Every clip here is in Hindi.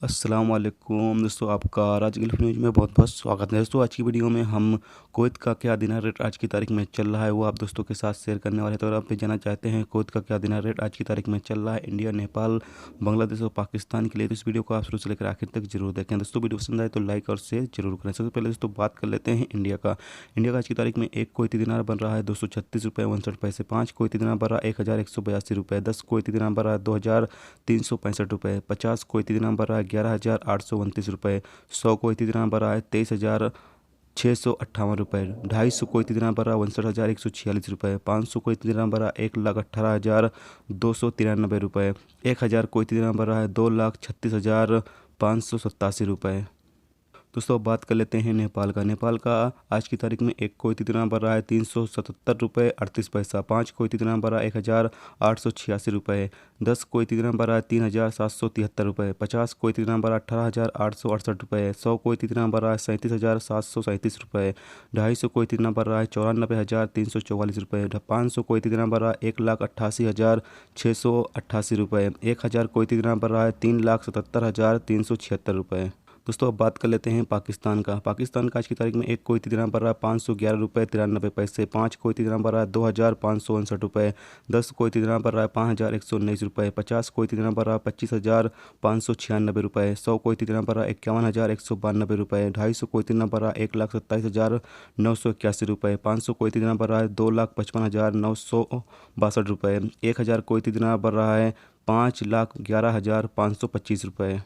अस्सलाम वालेकुम दोस्तों, आपका आज की न्यूज़ में बहुत बहुत स्वागत है। दोस्तों आज की वीडियो में हम कुवैत का क्या दिनार रेट आज की तारीख में चल रहा है वो आप दोस्तों के साथ शेयर करने वाले हैं। तो अगर आप भी जानना चाहते हैं कुवैत का क्या दिनार रेट आज की तारीख में चल रहा है इंडिया, नेपाल, बांग्लादेश और पाकिस्तान के लिए, तो इस वीडियो को आप शुरू से लेकर आखिर तक जरूर देखें। दोस्तों वीडियो पसंद आए तो लाइक और शेयर जरूर करें। सबसे पहले दोस्तों बात कर लेते हैं इंडिया का। इंडिया का आज की तारीख में एक कुवैती दिनार बन रहा है 236 रुपये 59 पैसे। 5 कुवैती दिनार बन रहा है 1182 रुपये। 10 कुवैती दिनार बन रहा है 2365 रुपये। 50 कुवैती दिनार बन रहा है 11,829 रुपये। 100 कुवैती दिनार बन रहा है 23,658 रुपये। 250 कुवैती दिनार बन रहा है 61,146 रुपये। 500 कुवैती दिनार बन रहा है 1,18,293 रुपये। 1,000 कुवैती दिनार बन रहा है 2,36,587 रुपये। दोस्तों अब बात कर लेते हैं नेपाल का। नेपाल का आज की तारीख में एक कुवैती दिनार बन रहा है 377 रुपये 38 पैसा। 5 कुवैती दिनार बन रहा है 1,886 रुपये। 10 कुवैती दिनार बन रहा है 3,773 रुपये। 50 कुवैती दिनार बन रहा है 18,868 रुपये। 100 कुवैती दिनार बन रहा है 37,737 रुपये। 250 कुवैती दिनार बन रहा है 94,344 रुपये। 500 कुवैती दिनार बन रहा है 1,88,688 रुपये। 1,000 कुवैती दिनार बन रहा है 3,77,376 रुपये। दोस्तों अब बात कर लेते हैं पाकिस्तान का। पाकिस्तान का आज की तारीख में एक कुवैती दिनार बन रहा है 511 रुपये 93 पैसे। 5 कुवैती दिनार बन रहा है 2,559 रुपये। 10 कुवैती दिनार बन रहा है 5,119 रुपये। 50 कुवैती दिनार बन रहा है 25,596 रुपये। 100 कुवैती दिनार बन रहा है 51,192 रुपये। 250 कुवैती दिनार बन रहा है 1,27,981 रुपये। 500 कुवैती दिनार बन रहा है 2,55,962 रुपये। 1,000 कुवैती दिनार बन रहा है 5,11,525 रुपये।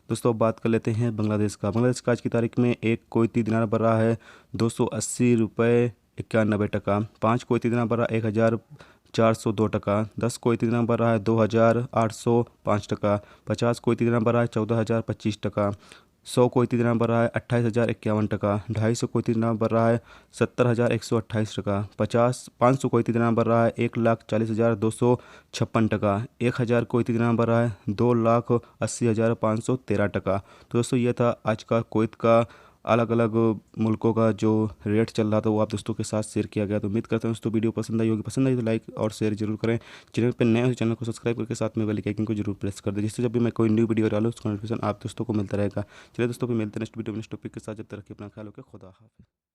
दोस्तों अब बात कर लेते हैं बांग्लादेश का। बांग्लादेश का आज की तारीख में एक कुवैती दिनार बन रहा है 280 रुपये 91 टका। 5 कुवैती दिनार बन रहा है 1,402 टका। 10 कुवैती दिनार बन रहा है 2,805 टका। 50 कुवैती दिनार बन रहा है 14,025 टका। 100 कुवैती दिनार बन रहा है 28,051 टका। 250 कुवैती दिनार बन रहा है 70,128 टका। 500 कुवैती दिनार बन रहा है 1,40,256 टका। 1,000 कुवैती दिनार बन रहा है 2,80,513 टका। तो दोस्तों ये था आज का कुवैत का अलग अलग मुल्कों का जो रेट चल रहा था वो आप दोस्तों के साथ शेयर किया गया। तो उम्मीद करता हूँ दोस्तों वीडियो पसंद आई होगी। पसंद आई तो लाइक और शेयर जरूर करें। चैनल पर नए हो तो चैनल को सब्सक्राइब करके साथ में बेल आइकन को जरूर प्रेस कर दें, जिससे जब भी मैं कोई न्यू वीडियो डालूँ उसका नोटिफिकेशन आप दोस्तों को मिलता रहेगा। चलिए दोस्तों फिर मिलते हैं नेक्स्ट वीडियो में नेक्स्ट टॉपिक के साथ। जब तक रखिए अपना ख्याल, ओके, खुदा हाफिज़।